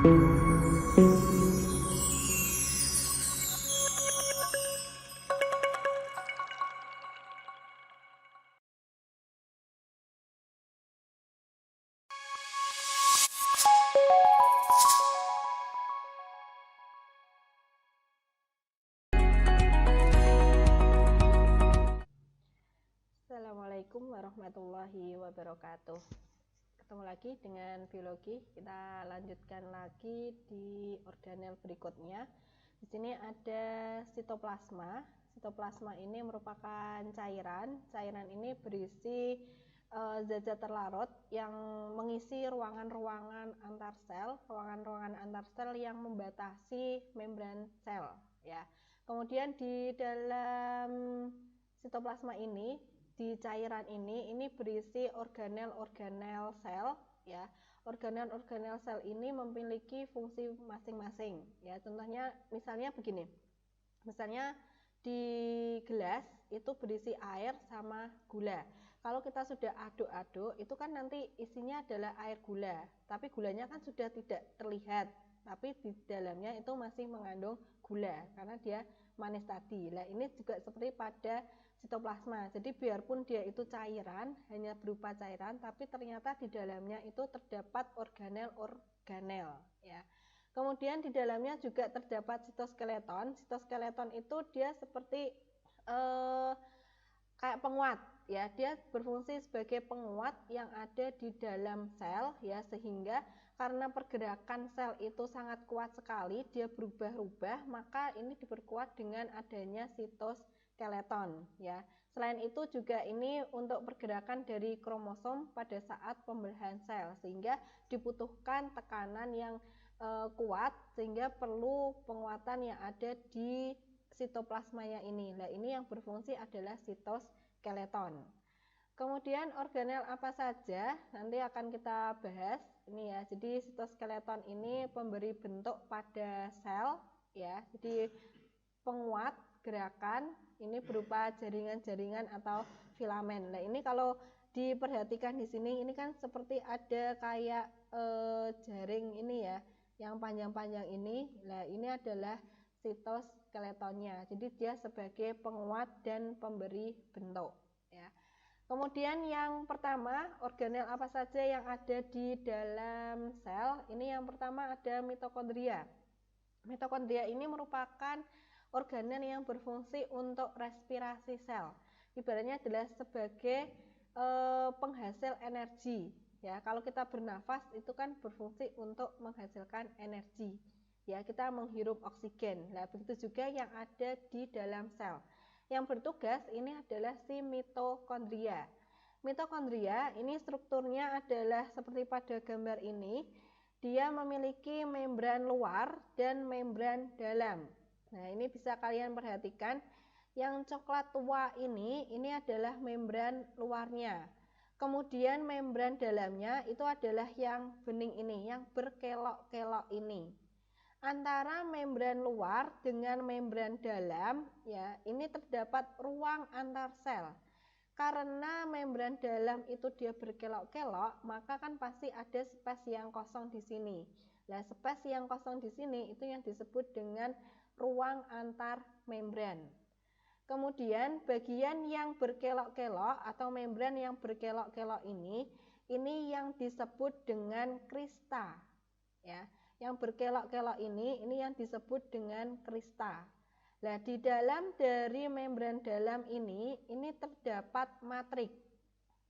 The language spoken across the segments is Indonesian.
Assalamualaikum warahmatullahi wabarakatuh. Ketemu lagi dengan biologi. Kita lanjutkan lagi di organel berikutnya. Di sini ada sitoplasma. Sitoplasma ini merupakan cairan. Cairan ini berisi zat-zat terlarut yang mengisi ruangan-ruangan antar sel, ruangan-ruangan antar sel yang membatasi membran sel, ya. Kemudian di dalam sitoplasma ini, di cairan ini berisi organel-organel sel, ya. Organel-organel sel ini memiliki fungsi masing-masing, ya. Contohnya misalnya begini. Misalnya di gelas itu berisi air sama gula. Kalau kita sudah aduk-aduk, itu kan nanti isinya adalah air gula, tapi gulanya kan sudah tidak terlihat, tapi di dalamnya itu masih mengandung gula karena dia manis tadi. Nah, ini juga seperti pada sitoplasma. Jadi biarpun dia itu cairan, hanya berupa cairan, tapi ternyata di dalamnya itu terdapat organel-organel, ya. Kemudian di dalamnya juga terdapat sitoskeleton. Sitoskeleton itu dia seperti kayak penguat, ya. Dia berfungsi sebagai penguat yang ada di dalam sel, ya, sehingga karena pergerakan sel itu sangat kuat sekali, dia berubah-ubah, maka ini diperkuat dengan adanya sitoskeleton, ya. Selain itu juga ini untuk pergerakan dari kromosom pada saat pembelahan sel, sehingga dibutuhkan tekanan yang kuat, sehingga perlu penguatan yang ada di sitoplasmanya ini. Nah, ini yang berfungsi adalah sitoskeleton. Kemudian organel apa saja nanti akan kita bahas ini, ya. Jadi sitoskeleton ini pemberi bentuk pada sel, ya. Jadi penguat gerakan ini berupa jaringan-jaringan atau filamen. Nah, ini kalau diperhatikan di sini, ini kan seperti ada kayak jaring ini, ya, yang panjang-panjang ini. Nah, ini adalah sitoskeletonnya. Jadi dia sebagai penguat dan pemberi bentuk, ya. Kemudian yang pertama, organel apa saja yang ada di dalam sel? Ini yang pertama ada mitokondria. Mitokondria ini merupakan organel yang berfungsi untuk respirasi sel. Ibaratnya adalah sebagai penghasil energi, ya. Kalau kita bernafas itu kan berfungsi untuk menghasilkan energi, ya. Kita menghirup oksigen. Nah, begitu juga yang ada di dalam sel. Yang bertugas ini adalah si mitokondria. Mitokondria ini strukturnya adalah seperti pada gambar ini. Dia memiliki membran luar dan membran dalam. Nah, ini bisa kalian perhatikan. Yang coklat tua ini adalah membran luarnya. Kemudian membran dalamnya itu adalah yang bening ini, yang berkelok-kelok ini. Antara membran luar dengan membran dalam, ya, ini terdapat ruang antar sel. Karena membran dalam itu dia berkelok-kelok, maka kan pasti ada space yang kosong di sini. Nah, space yang kosong di sini itu yang disebut dengan ruang antar membran. Kemudian bagian yang berkelok-kelok atau membran yang berkelok-kelok ini yang disebut dengan krista, ya. Yang berkelok-kelok ini yang disebut dengan krista. Nah, di dalam dari membran dalam ini terdapat matrik,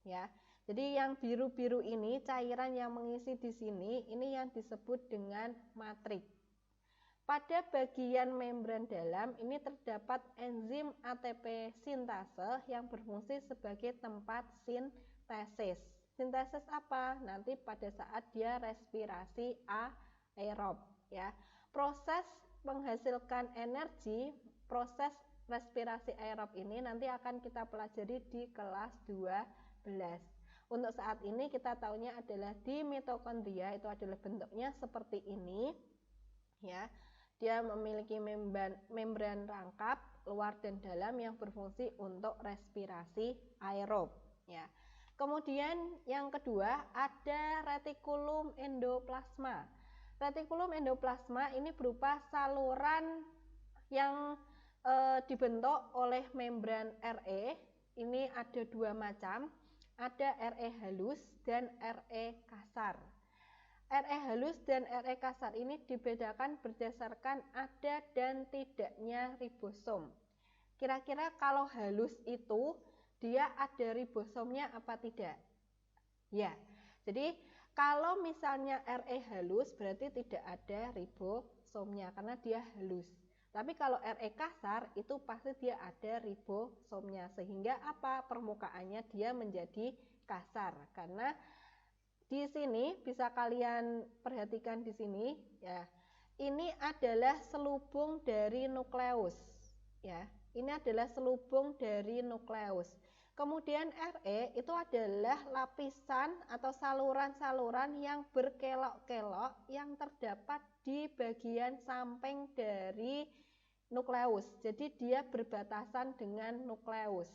ya. Jadi yang biru-biru ini cairan yang mengisi di sini ini yang disebut dengan matrik. Pada bagian membran dalam ini terdapat enzim ATP sintase yang berfungsi sebagai tempat sintesis. Sintesis apa? Nanti pada saat dia respirasi aerob, ya. Proses menghasilkan energi, proses respirasi aerob ini nanti akan kita pelajari di kelas 12. Untuk saat ini kita tahunya adalah di mitokondria itu adalah bentuknya seperti ini, ya. Dia memiliki membran rangkap luar dan dalam yang berfungsi untuk respirasi aerob, ya. Kemudian yang kedua ada retikulum endoplasma. Retikulum endoplasma ini berupa saluran yang dibentuk oleh membran RE. Ini ada dua macam, ada RE halus dan RE kasar. RE halus dan RE kasar ini dibedakan berdasarkan ada dan tidaknya ribosom. Kira-kira kalau halus itu dia ada ribosomnya apa tidak? Ya, jadi kalau misalnya RE halus berarti tidak ada ribosomnya karena dia halus. Tapi kalau RE kasar itu pasti dia ada ribosomnya, sehingga apa? Permukaannya dia menjadi kasar. Karena di sini bisa kalian perhatikan di sini ya. Ini adalah selubung dari nukleus ya. Ini adalah selubung dari nukleus. Kemudian RE itu adalah lapisan atau saluran-saluran yang berkelok-kelok yang terdapat di bagian samping dari nukleus. Jadi dia berbatasan dengan nukleus.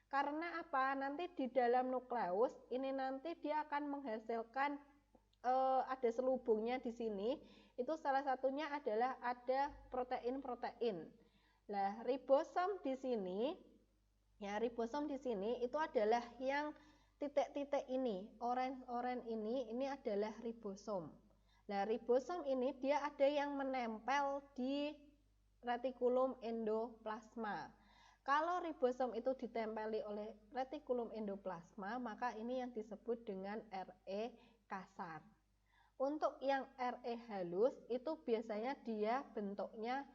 Karena apa? Nanti di dalam nukleus ini nanti dia akan menghasilkan ada selubungnya di sini. Itu salah satunya adalah ada protein-protein. Nah, ribosom di sini ya, ribosom di sini itu adalah yang titik-titik ini, orange ini adalah ribosom. Nah, ribosom ini dia ada yang menempel di retikulum endoplasma. Kalau ribosom itu ditempeli oleh retikulum endoplasma, maka ini yang disebut dengan RE kasar. Untuk yang RE halus itu biasanya dia bentuknya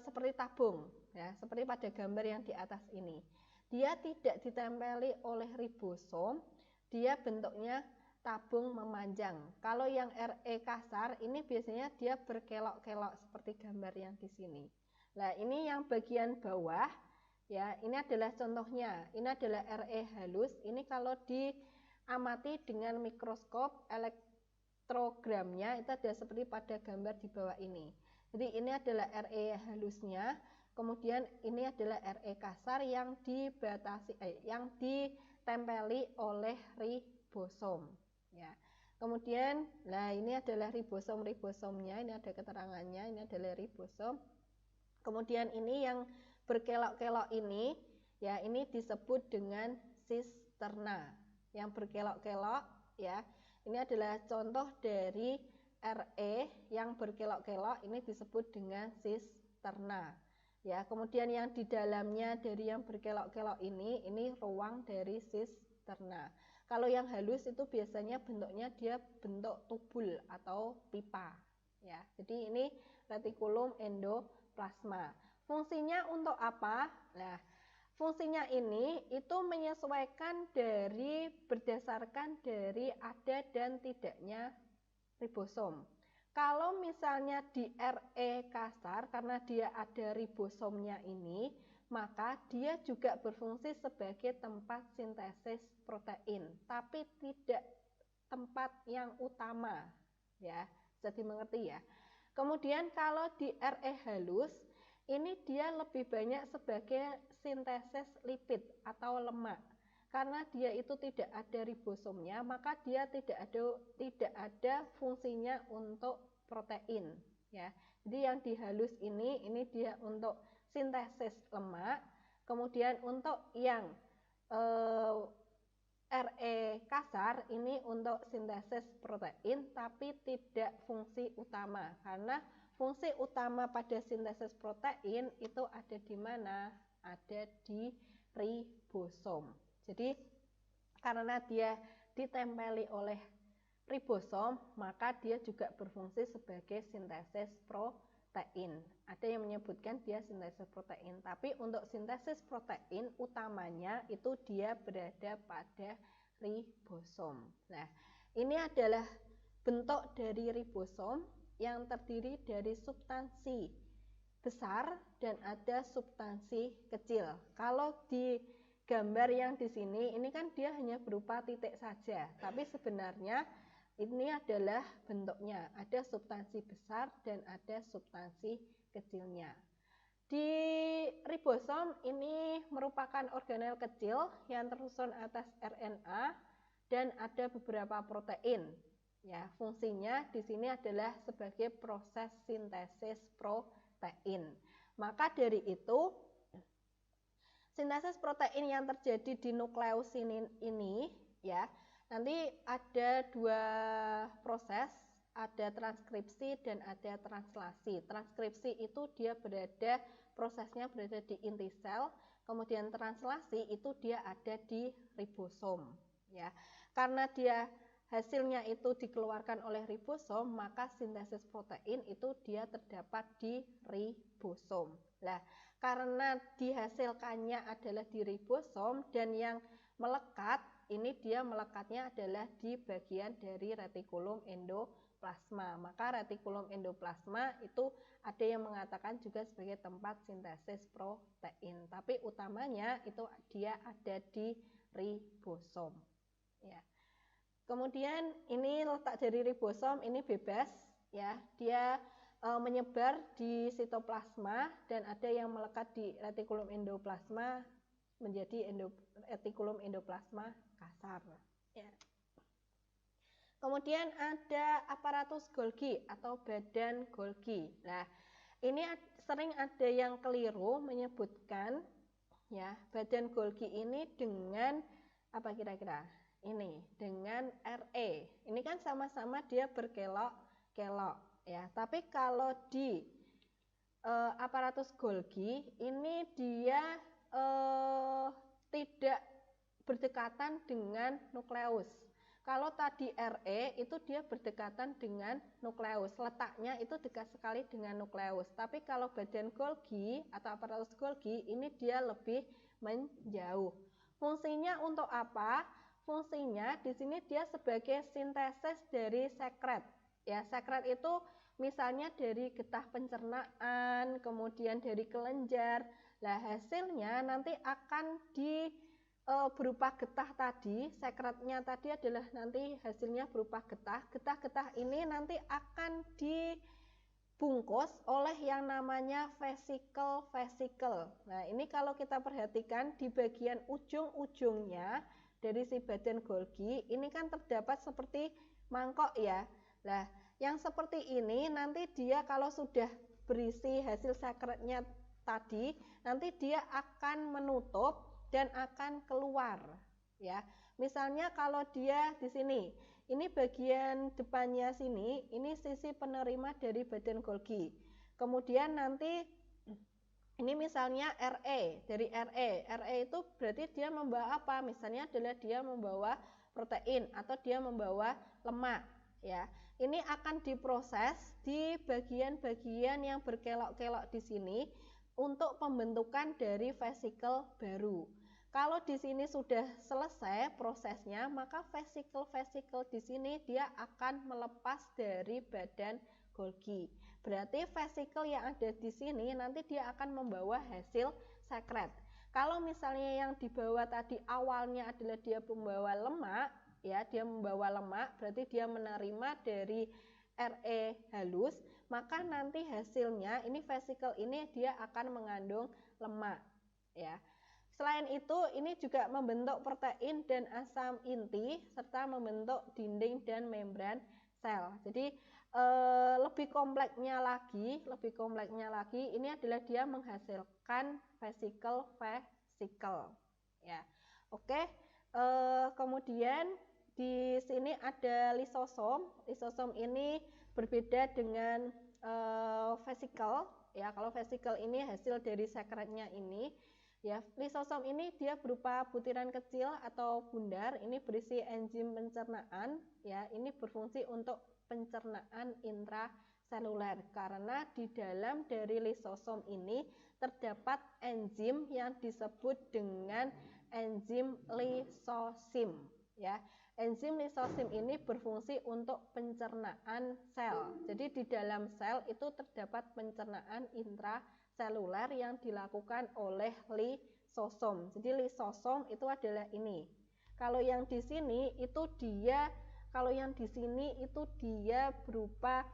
seperti tabung ya, seperti pada gambar yang di atas ini. Dia tidak ditempeli oleh ribosom, dia bentuknya tabung memanjang. Kalau yang RE kasar ini biasanya dia berkelok-kelok seperti gambar yang di sini. Nah, ini yang bagian bawah ya, ini adalah contohnya. Ini adalah RE halus. Ini kalau diamati dengan mikroskop elektrogramnya itu ada seperti pada gambar di bawah ini. Jadi ini adalah RE halusnya, kemudian ini adalah RE kasar yang yang ditempeli oleh ribosom. Ya. Kemudian, nah ini adalah ribosomnya, ini ada keterangannya, ini adalah ribosom. Kemudian ini yang berkelok-kelok ini, ya ini disebut dengan sisterna. Yang berkelok-kelok, ya ini adalah contoh dari RE yang berkelok-kelok, ini disebut dengan sisterna. Ya, kemudian yang di dalamnya dari yang berkelok-kelok ini ruang dari sisterna. Kalau yang halus itu biasanya bentuknya dia bentuk tubul atau pipa. Ya, jadi ini retikulum endoplasma. Fungsinya untuk apa? Nah, fungsinya ini itu menyesuaikan dari berdasarkan dari ada dan tidaknya ribosom. Kalau misalnya di RE kasar karena dia ada ribosomnya ini, maka dia juga berfungsi sebagai tempat sintesis protein, tapi tidak tempat yang utama ya. Jadi mengerti ya. Kemudian kalau di RE halus ini dia lebih banyak sebagai sintesis lipid atau lemak. Karena dia itu tidak ada ribosomnya, maka dia tidak ada fungsinya untuk protein ya. Jadi yang dihalus ini dia untuk sintesis lemak. Kemudian untuk yang RE kasar ini untuk sintesis protein tapi tidak fungsi utama, karena fungsi utama pada sintesis protein itu ada di mana? Ada di ribosom. Jadi karena dia ditempeli oleh ribosom, maka dia juga berfungsi sebagai sintesis protein. Ada yang menyebutkan dia sintesis protein, tapi untuk sintesis protein utamanya itu dia berada pada ribosom. Nah, ini adalah bentuk dari ribosom yang terdiri dari substansi besar dan ada substansi kecil. Kalau di gambar yang di sini, ini kan dia hanya berupa titik saja, tapi sebenarnya ini adalah bentuknya. Ada substansi besar dan ada substansi kecilnya. Di ribosom ini merupakan organel kecil yang tersusun atas RNA dan ada beberapa protein. Ya, fungsinya di sini adalah sebagai proses sintesis protein. Maka dari itu, sintesis protein yang terjadi di nukleus ini ya, nanti ada dua proses, ada transkripsi dan ada translasi. Transkripsi itu dia prosesnya berada di inti sel, kemudian translasi itu dia ada di ribosom ya. Karena dia hasilnya itu dikeluarkan oleh ribosom, maka sintesis protein itu dia terdapat di ribosom. Nah, karena dihasilkannya adalah di ribosom dan yang melekat, ini dia melekatnya adalah di bagian dari retikulum endoplasma. Maka retikulum endoplasma itu ada yang mengatakan juga sebagai tempat sintesis protein, tapi utamanya itu dia ada di ribosom ya. Kemudian ini letak dari ribosom ini bebas ya, dia menyebar di sitoplasma dan ada yang melekat di retikulum endoplasma menjadi retikulum endoplasma kasar ya. Kemudian ada aparatus Golgi atau badan Golgi. Nah, ini sering ada yang keliru menyebutkan ya badan Golgi ini dengan apa kira-kira? Ini dengan RE. Ini kan sama-sama dia berkelok-kelok ya. Tapi kalau di aparatus Golgi ini dia tidak berdekatan dengan nukleus. Kalau tadi RE itu dia berdekatan dengan nukleus, letaknya itu dekat sekali dengan nukleus. Tapi kalau badan Golgi atau aparatus Golgi ini dia lebih menjauh. Fungsinya untuk apa? Fungsinya di sini dia sebagai sintesis dari sekret. Ya, sekret itu misalnya dari getah pencernaan, kemudian dari kelenjar. Nah, hasilnya nanti akan berupa getah tadi, sekretnya tadi adalah nanti hasilnya berupa getah. Getah-getah ini nanti akan dibungkus oleh yang namanya vesikel-vesikel. Nah, ini kalau kita perhatikan di bagian ujung-ujungnya dari si badan Golgi, ini kan terdapat seperti mangkok ya. Nah, yang seperti ini nanti dia kalau sudah berisi hasil sekretnya tadi, nanti dia akan menutup dan akan keluar ya. Misalnya kalau dia di sini, ini bagian depannya sini, ini sisi penerima dari badan Golgi. Kemudian nanti ini misalnya RE, dari RE itu berarti dia membawa apa? Misalnya adalah dia membawa protein atau dia membawa lemak ya. Ini akan diproses di bagian-bagian yang berkelok-kelok di sini untuk pembentukan dari vesikel baru. Kalau di sini sudah selesai prosesnya, maka vesikel-vesikel di sini dia akan melepas dari badan Golgi. Berarti vesikel yang ada di sini nanti dia akan membawa hasil sekret. Kalau misalnya yang dibawa tadi awalnya adalah dia membawa lemak, ya dia membawa lemak, berarti dia menerima dari RE halus, maka nanti hasilnya ini vesikel ini dia akan mengandung lemak, ya. Selain itu, ini juga membentuk protein dan asam inti serta membentuk dinding dan membran sel. Jadi lebih kompleksnya lagi ini adalah dia menghasilkan vesikel ya. Oke. Kemudian di sini ada lisosom. Lisosom ini berbeda dengan vesikel ya. Kalau vesikel ini hasil dari sekretnya ini ya. Lisosom ini dia berupa butiran kecil atau bundar, ini berisi enzim pencernaan ya. Ini berfungsi untuk pencernaan intraseluler karena di dalam dari lisosom ini terdapat enzim yang disebut dengan enzim lisosim ya. Enzim lisosim ini berfungsi untuk pencernaan sel. Jadi di dalam sel itu terdapat pencernaan intraseluler yang dilakukan oleh lisosom. Jadi lisosom itu adalah ini. Kalau yang di sini itu dia berupa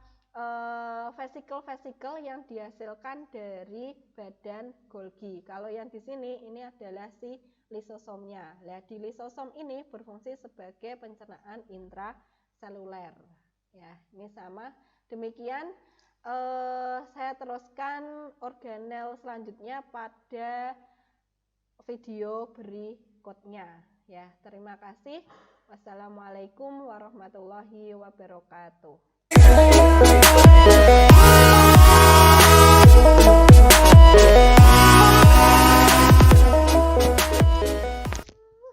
vesikel-vesikel yang dihasilkan dari badan Golgi. Kalau yang di sini ini adalah si lisosomnya. Nah, di lisosom ini berfungsi sebagai pencernaan intraseluler. Ya, ini sama. Demikian saya teruskan organel selanjutnya pada video berikutnya. Ya, terima kasih. Wassalamualaikum warahmatullahi wabarakatuh.